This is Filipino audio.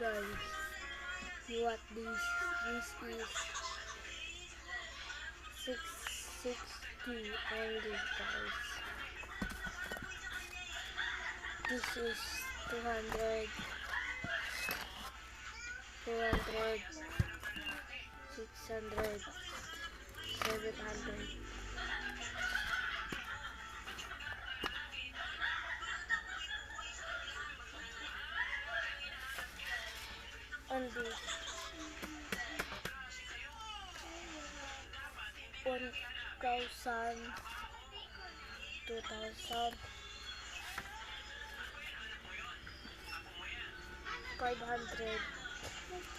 guys, what this is 660 only guys. This is 200, 400, 600, 700. And this 1,000, 2,000, 500,